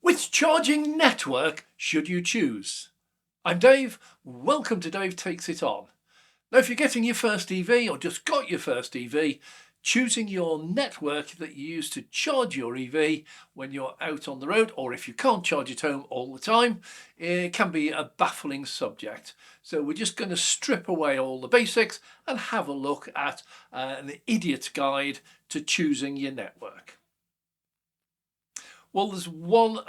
Which charging network should you choose? I'm Dave, welcome to Dave Takes It On. Now if you're getting your first EV or just got your first EV, choosing your network that you use to charge your EV when you're out on the road, or if you can't charge at home all the time, it can be a baffling subject. So we're just going to strip away all the basics and have a look at an idiot's guide to choosing your network. Well, there's one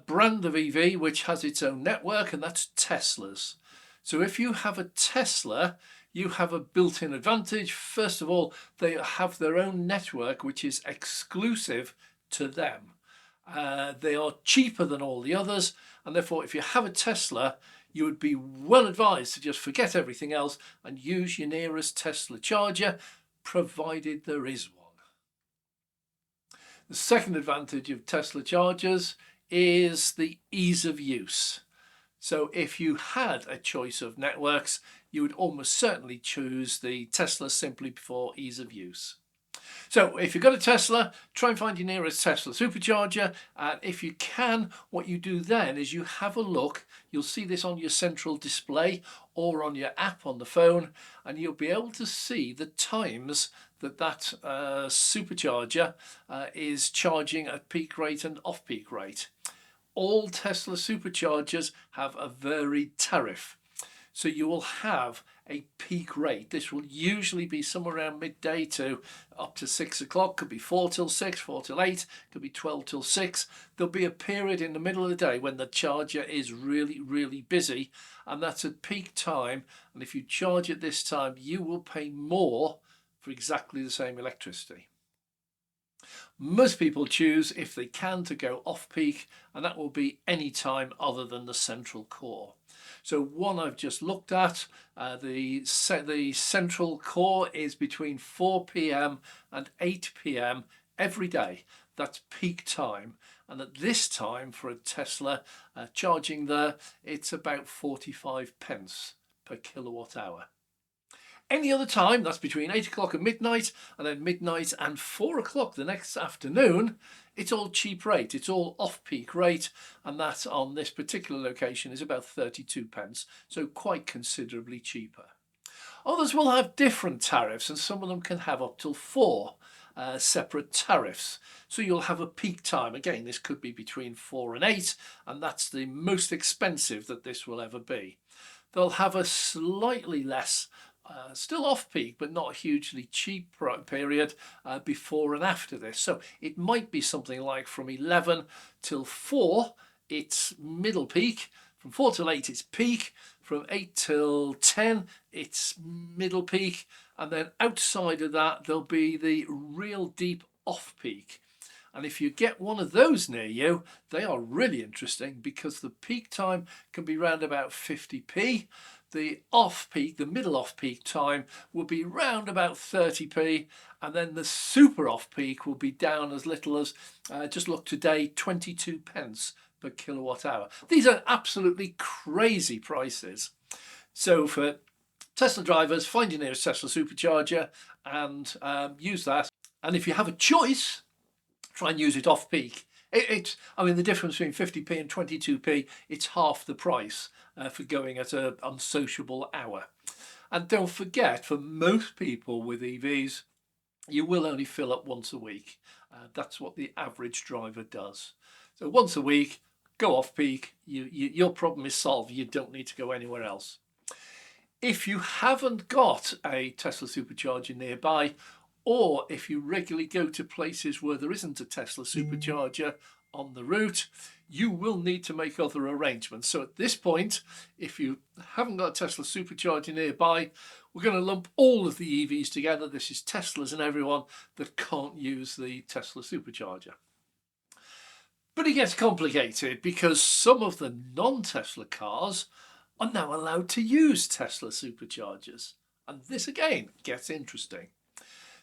brand of EV which has its own network, and that's Tesla's. So if you have a Tesla, you have a built-in advantage. First of all, they have their own network which is exclusive to them. They are cheaper than all the others, and therefore if you have a Tesla, you would be well advised to just forget everything else and use your nearest Tesla charger, provided there is one. The second advantage of Tesla chargers is the ease of use. So if you had a choice of networks, you would almost certainly choose the Tesla simply for ease of use. So if you've got a Tesla, try and find your nearest Tesla supercharger. And if you can, what you do then is you have a look. You'll see this on your central display or on your app on the phone, and you'll be able to see the times that supercharger is charging at peak rate and off-peak rate. All Tesla superchargers have a varied tariff. So you will have a peak rate. This will usually be somewhere around midday to up to 6 o'clock. Could be 4 till 6, 4 till 8, could be 12 till 6. There'll be a period in the middle of the day when the charger is really busy, and that's at peak time. And if you charge at this time, you will pay more for exactly the same electricity. Most people choose, if they can, to go off peak, and that will be any time other than the central core. So one I've just looked at, the central core is between 4 p.m. and 8 p.m. every day. That's peak time. And at this time for a Tesla charging there, it's about 45 pence per kilowatt hour. Any other time, that's between 8 o'clock and midnight, and then midnight and 4 o'clock the next afternoon, it's all cheap rate, it's all off-peak rate, and that on this particular location is about 32 pence, so quite considerably cheaper. Others will have different tariffs, and some of them can have up till 4 separate tariffs. So you'll have a peak time. Again, this could be between 4 and 8, and that's the most expensive that this will ever be. They'll have a slightly less still off-peak, but not a hugely cheap period before and after this. So it might be something like from 11 till 4, it's middle peak. From 4 till 8, it's peak. From 8 till 10, it's middle peak. And then outside of that, there'll be the real deep off-peak. And if you get one of those near you, they are really interesting because the peak time can be round about 50p. The off-peak, the middle off-peak time will be round about 30p, and then the super off-peak will be down as little as, just look today, 22 pence per kilowatt hour. These are absolutely crazy prices. So for Tesla drivers, find your nearest Tesla supercharger and use that. And if you have a choice, try and use it off-peak. I mean, the difference between 50p and 22p, it's half the price for going at an unsociable hour. And don't forget, for most people with EVs, you will only fill up once a week. That's what the average driver does. So once a week, go off-peak, your problem is solved. You don't need to go anywhere else. If you haven't got a Tesla supercharger nearby, or if you regularly go to places where there isn't a Tesla supercharger on the route, you will need to make other arrangements. So at this point, if you haven't got a Tesla supercharger nearby, we're going to lump all of the EVs together. This is Teslas and everyone that can't use the Tesla supercharger. But it gets complicated because some of the non-Tesla cars are now allowed to use Tesla superchargers. And this again gets interesting.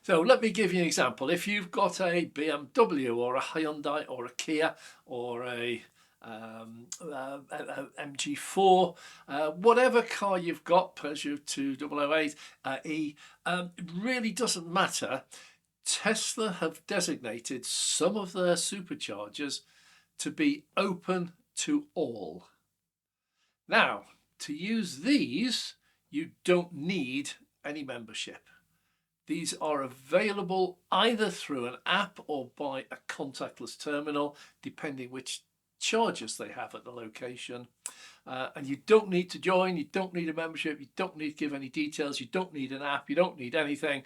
So let me give you an example. If you've got a BMW or a Hyundai or a Kia or a MG4, whatever car you've got, Peugeot 2008 E, it really doesn't matter. Tesla have designated some of their superchargers to be open to all. Now, to use these, you don't need any membership. These are available either through an app or by a contactless terminal, depending which charges they have at the location. And you don't need to join, you don't need a membership, you don't need to give any details, you don't need an app, you don't need anything.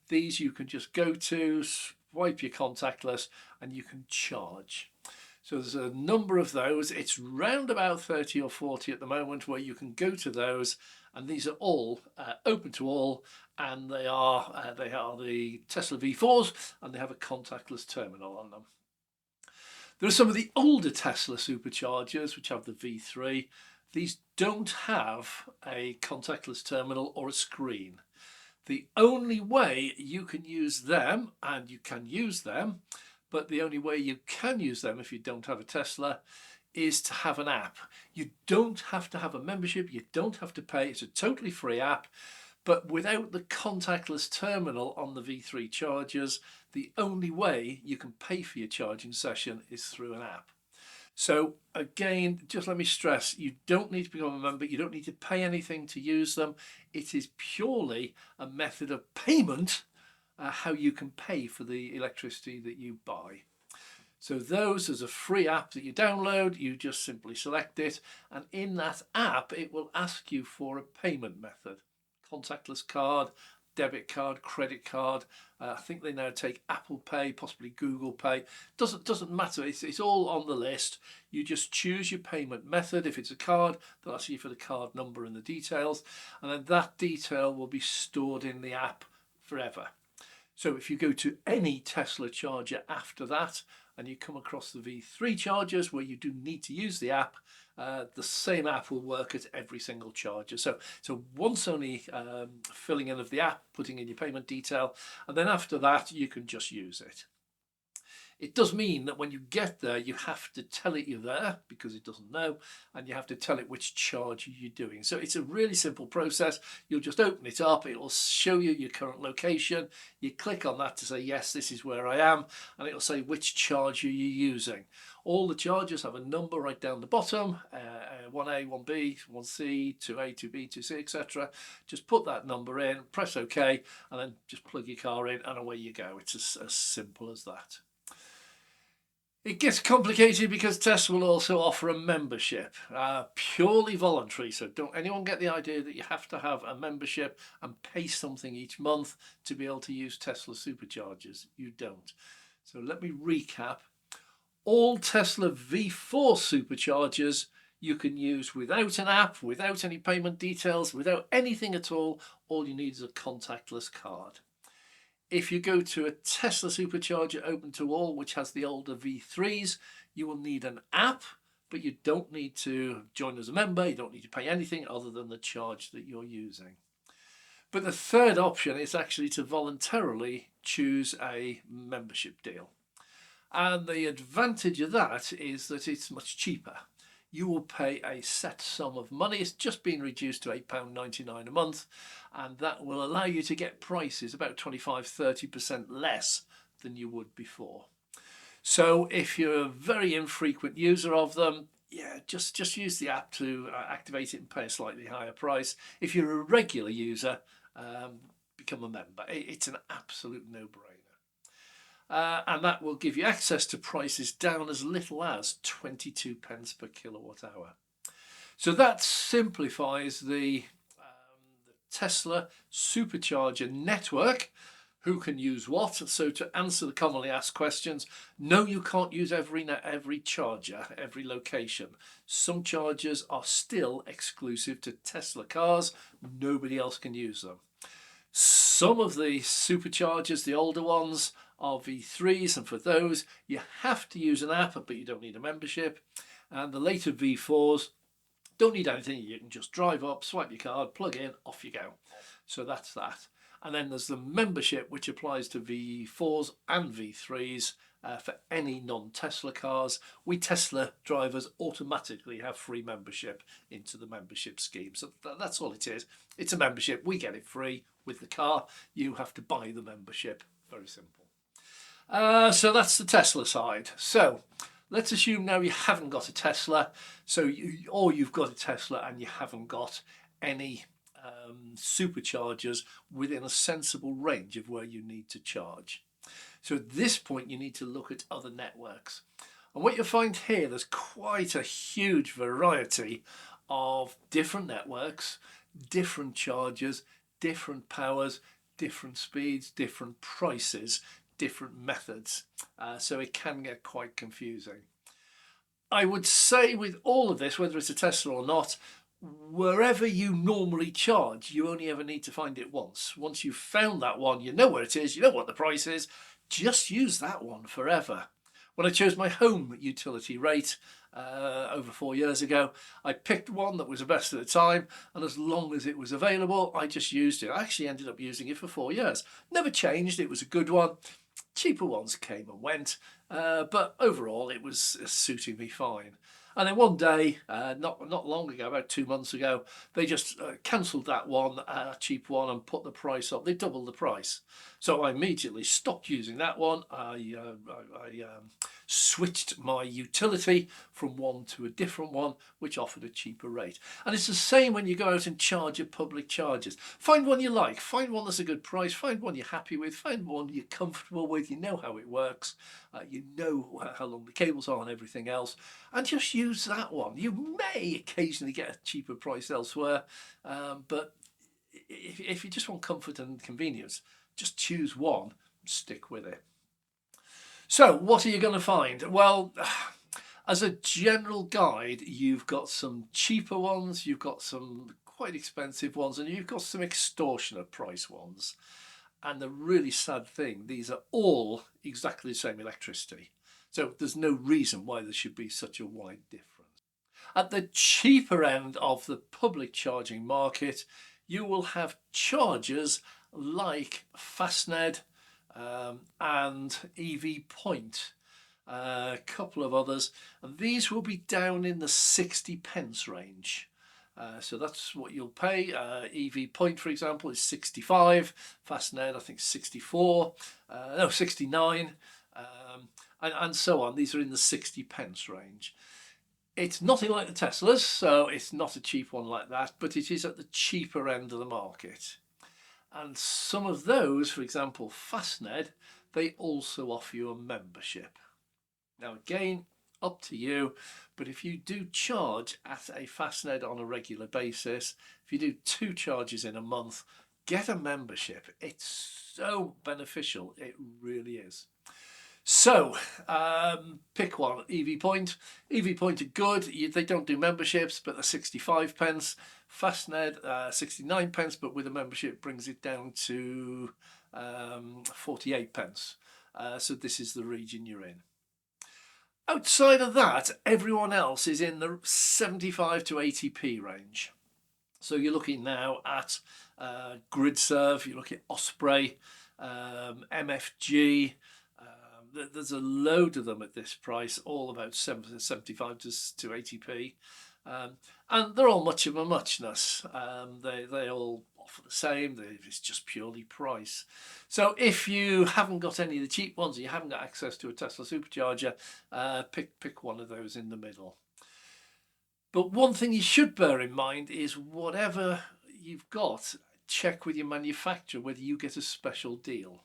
These you can just go to, swipe your contactless, and you can charge. So there's a number of those. It's round about 30 or 40 at the moment where you can go to those, and these are all open to all, and they are the Tesla V4s, and they have a contactless terminal on them. There are some of the older Tesla superchargers which have the V3. These don't have a contactless terminal or a screen. The only way you can use them, and you can use them, but the only way you can use them if you don't have a Tesla is to have an app. You don't have to have a membership, you don't have to pay, it's a totally free app, but without the contactless terminal on the V3 chargers, the only way you can pay for your charging session is through an app. So again, just let me stress, you don't need to become a member, you don't need to pay anything to use them. It is purely a method of payment, how you can pay for the electricity that you buy. So those, there's a free app that you download, you just simply select it, and in that app it will ask you for a payment method. Contactless card, debit card, credit card. I think they now take Apple Pay, possibly Google Pay. Doesn't matter, it's all on the list. You just choose your payment method. If it's a card, they'll ask you for the card number and the details, and then that detail will be stored in the app forever. So if you go to any Tesla charger after that and you come across the V3 chargers where you do need to use the app, the same app will work at every single charger. So once only filling in of the app, putting in your payment detail, and then after that you can just use it. It does mean that when you get there, you have to tell it you're there because it doesn't know, and you have to tell it which charge you're doing. So it's a really simple process. You'll just open it up, it will show you your current location. You click on that to say, yes, this is where I am, and it'll say which charger you're using. All the chargers have a number right down the bottom, 1A, 1B, 1C, 2A, 2B, 2C, etc. Just put that number in, press OK, and then just plug your car in, and away you go. It's as simple as that. It gets complicated because Tesla will also offer a membership, purely voluntary. So don't anyone get the idea that you have to have a membership and pay something each month to be able to use Tesla superchargers. You don't. So let me recap. All Tesla V4 superchargers you can use without an app, without any payment details, without anything at all. All you need is a contactless card. If you go to a Tesla supercharger open to all, which has the older V3s, you will need an app, but you don't need to join as a member. You don't need to pay anything other than the charge that you're using. But the third option is actually to voluntarily choose a membership deal. And the advantage of that is that it's much cheaper. You will pay a set sum of money. It's just been reduced to £8.99 a month, and that will allow you to get prices about 25–30% less than you would before. So if you're a very infrequent user of them, yeah, just use the app to activate it and pay a slightly higher price. If you're a regular user, become a member. It's an absolute no-brainer. And that will give you access to prices down as little as 22 pence per kilowatt hour. So that simplifies the Tesla supercharger network. Who can use what? So to answer the commonly asked questions, no, you can't use every charger, every location. Some chargers are still exclusive to Tesla cars. Nobody else can use them. Some of the superchargers, the older ones, are V3s, and for those you have to use an app, but you don't need a membership. And the later V4s don't need anything. You can just drive up, swipe your card, plug in, off you go. So that's that. And then there's the membership, which applies to V4s and V3s for any non-Tesla cars. We Tesla drivers automatically have free membership into the membership scheme. So that's all it is. It's a membership. We get it free with the car. You have to buy the membership. Very simple. So that's the Tesla side. So let's assume now you haven't got a Tesla, or you've got a Tesla and you haven't got any superchargers within a sensible range of where you need to charge. So at this point you need to look at other networks. And what you'll find here, there's quite a huge variety of different networks, different chargers, different powers, different speeds, different prices, different methods. So it can get quite confusing. I would say with all of this, whether it's a Tesla or not, wherever you normally charge, you only ever need to find it once. Once you've found that one, you know where it is, you know what the price is, just use that one forever. When I chose my home utility rate over 4 years ago, I picked one that was the best at the time, and as long as it was available, I just used it. I actually ended up using it for 4 years. Never changed, it was a good one. Cheaper ones came and went, but overall it was suiting me fine. And then one day, not long ago, about 2 months ago, they just cancelled that one, cheap one, and put the price up. They doubled the price. So I immediately stopped using that one. I switched my utility from one to a different one, which offered a cheaper rate. And it's the same when you go out and charge at public charges. Find one you like, find one that's a good price, find one you're happy with, find one you're comfortable with, you know how it works, you know how long the cables are and everything else, and just use that one. You may occasionally get a cheaper price elsewhere, but if you just want comfort and convenience, just choose one and stick with it. So what are you going to find? Well, as a general guide, you've got some cheaper ones, you've got some quite expensive ones, and you've got some extortionate price ones. And the really sad thing, these are all exactly the same electricity. So there's no reason why there should be such a wide difference. At the cheaper end of the public charging market, you will have chargers like Fastned and EV Point, a couple of others, and these will be down in the 60 pence range. So that's what you'll pay. EV Point, for example, is 65. Fastned, I think, 64. No, 69. And so on. These are in the 60 pence range. It's nothing like the Teslas, so it's not a cheap one like that, but it is at the cheaper end of the market. And some of those, for example, Fastned, they also offer you a membership. Now again, up to you, but if you do charge at a Fastned on a regular basis, if you do 2 charges in a month, get a membership. It's so beneficial, it really is. So pick one. EV Point. EV Point are good. They don't do memberships, but they're 65 pence. Fastned 69 pence, but with a membership brings it down to 48 pence. So this is the region you're in. Outside of that, everyone else is in the 75 to 80p range. So you're looking now at GridServe, you're looking at Osprey, MFG. There's a load of them at this price, all about 75 to 80p. And they're all much of a muchness. They all offer the same. It's just purely price. So if you haven't got any of the cheap ones, or you haven't got access to a Tesla supercharger, pick one of those in the middle. But one thing you should bear in mind is whatever you've got, check with your manufacturer whether you get a special deal.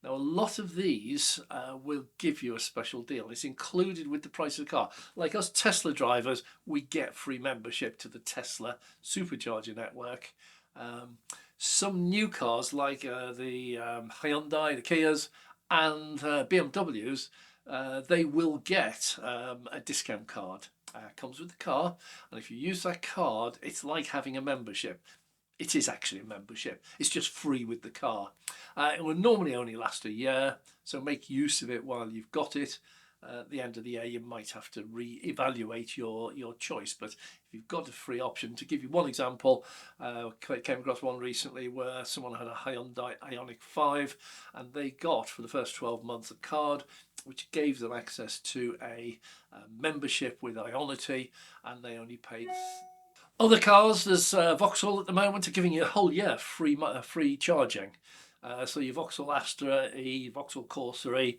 Now, a lot of these will give you a special deal. It's included with the price of the car. Like us Tesla drivers, we get free membership to the Tesla supercharger network. Some new cars like the Hyundai, the Kias and BMWs, they will get a discount card. Comes with the car, and if you use that card, it's like having a membership. It is actually a membership. It's just free with the car. It will normally only last a year, so make use of it while you've got it. At the end of the year, you might have to re-evaluate your choice. But if you've got a free option, to give you one example, I came across one recently where someone had a Hyundai Ioniq 5, and they got, for the first 12 months, a card which gave them access to a membership with Ionity, and they only paid... Other cars, there's Vauxhall at the moment, are giving you a whole year free charging. So your Vauxhall Astra E, Vauxhall Corsa E,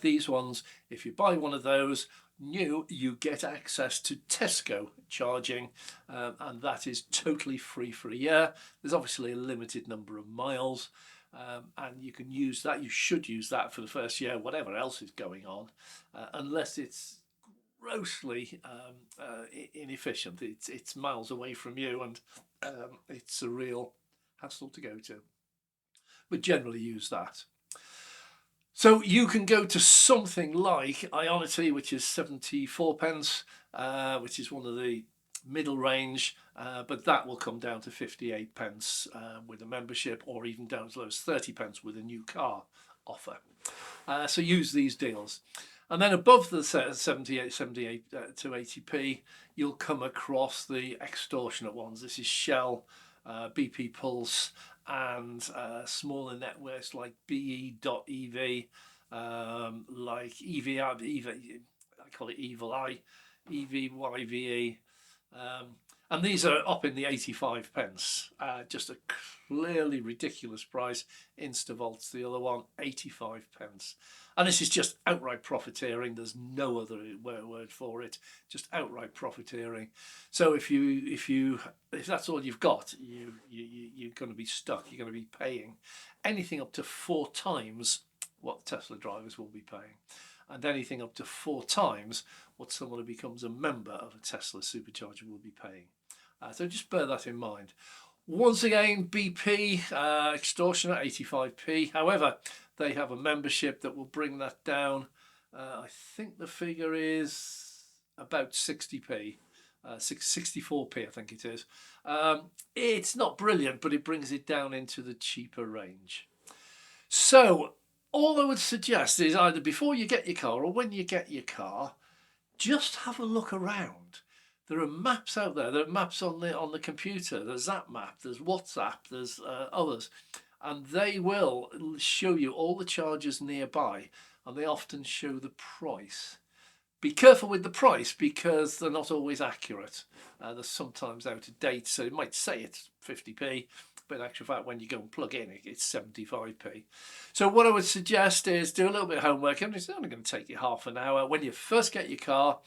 these ones, if you buy one of those new, you get access to Tesco charging, and that is totally free for a year. There's obviously a limited number of miles, and you can use that. You should use that for the first year, whatever else is going on, unless it's grossly inefficient. It's miles away from you, and it's a real hassle to go to. But generally use that. So you can go to something like Ionity, which is 74 pence, which is one of the middle range, but that will come down to 58 pence with a membership, or even down as low as 30 pence with a new car offer. So use these deals. And then above the 78 to 80p, you'll come across the extortionate ones. This is Shell, BP Pulse, and smaller networks like be.ev, like EV, I call it Evil Eye, EVYVE. And these are up in the 85 pence, just a clearly ridiculous price. Instavolt's the other one, 85 pence. And this is just outright profiteering. There's no other word for it, just outright profiteering. So if that's all you've got, you're going to be stuck. You're going to be paying anything up to 4 times what Tesla drivers will be paying, and anything up to 4 times what someone who becomes a member of a Tesla supercharger will be paying. So just bear that in mind. Once again, BP, extortionate, 85p. However, they have a membership that will bring that down. I think the figure is about 60p, 64p I think it is. It's not brilliant, but it brings it down into the cheaper range. So all I would suggest is either before you get your car or when you get your car, just have a look around. There are maps out there. There are maps on the computer. There's that map. There's WhatsApp. There's others, and they will show you all the chargers nearby, and they often show the price. Be careful with the price because they're not always accurate. They're sometimes out of date, so it might say it's 50p, but in actual fact, when you go and plug in, it's 75p. So what I would suggest is do a little bit of homework, and it's only going to take you half an hour. When you first get your car,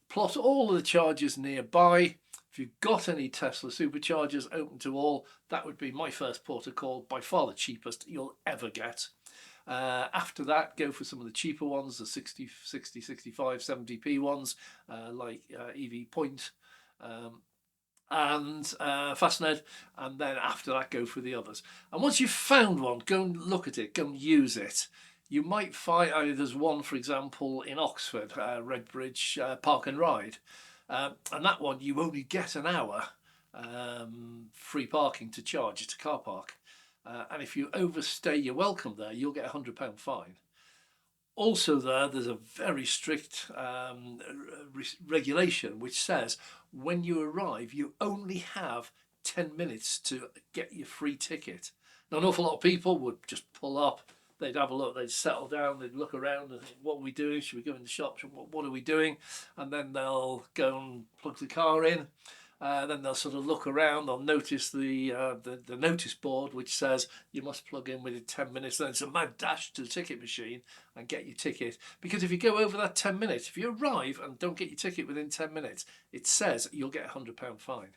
plot all of the chargers nearby. If you've got any Tesla superchargers open to all, that would be my first port of call, by far the cheapest you'll ever get. After that, go for some of the cheaper ones, the 60, 65, 70p ones, like EV Point and Fastned, and then after that, go for the others. And once you've found one, go and look at it, go and use it. You might find, there's one, for example, in Oxford, Redbridge Park and Ride. And that one, you only get an hour free parking to charge. It's a car park. And if you overstay your welcome there, you'll get a £100 fine. Also there's a very strict regulation which says when you arrive, you only have 10 minutes to get your free ticket. Now, an awful lot of people would just pull up. They'd have a look, they'd settle down, they'd look around and think, what are we doing? Should we go in the shop? What are we doing? And then they'll go and plug the car in. Then they'll sort of look around, they'll notice the notice board which says you must plug in within 10 minutes. Then it's a mad dash to the ticket machine and get your ticket. Because if you go over that 10 minutes, if you arrive and don't get your ticket within 10 minutes, it says you'll get a £100 fine.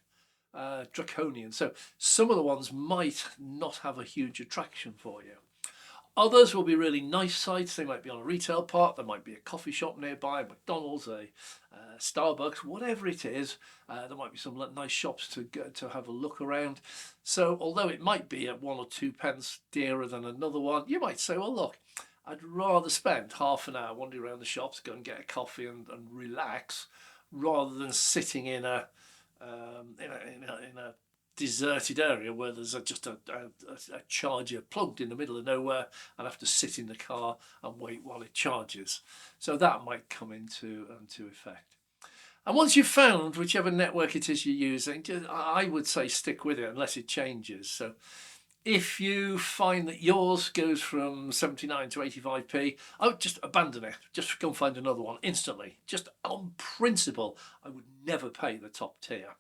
Draconian. So some of the ones might not have a huge attraction for you. Others will be really nice sites. They might be on a retail park. There might be a coffee shop nearby, McDonald's, a Starbucks, whatever it is. There might be some nice shops to go to have a look around. So although it might be at 1 or 2 pence dearer than another one, you might say, well, look, I'd rather spend half an hour wandering around the shops, go and get a coffee and relax, rather than sitting in a deserted area where there's just a charger plugged in the middle of nowhere and have to sit in the car and wait while it charges. So that might come into effect. And once you've found whichever network it is you're using, I would say stick with it unless it changes. So if you find that yours goes from 79 to 85p, I would just abandon it. Just go and find another one instantly. Just on principle, I would never pay the top tier.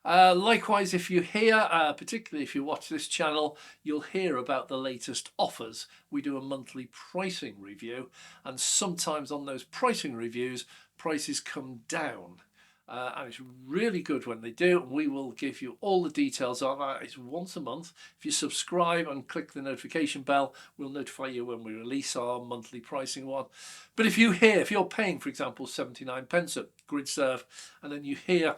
Likewise, if you hear, particularly if you watch this channel, you'll hear about the latest offers. We do a monthly pricing review, and sometimes on those pricing reviews, prices come down. And it's really good when they do. We will give you all the details on that. It's once a month. If you subscribe and click the notification bell, we'll notify you when we release our monthly pricing one. But if you're paying, for example, 79 pence at GridServe, and then you hear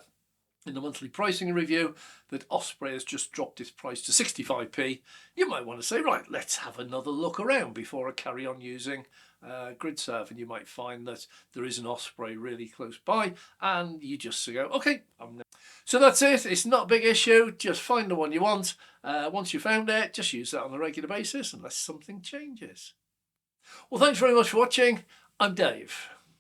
in the monthly pricing review that Osprey has just dropped its price to 65p, you might want to say, right, let's have another look around before I carry on using GridServe, and you might find that there is an Osprey really close by, and you just go, okay, so that's it. It's not a big issue. Just find the one you want. Once you found it, just use that on a regular basis unless something changes. Well, thanks very much for watching. I'm Dave.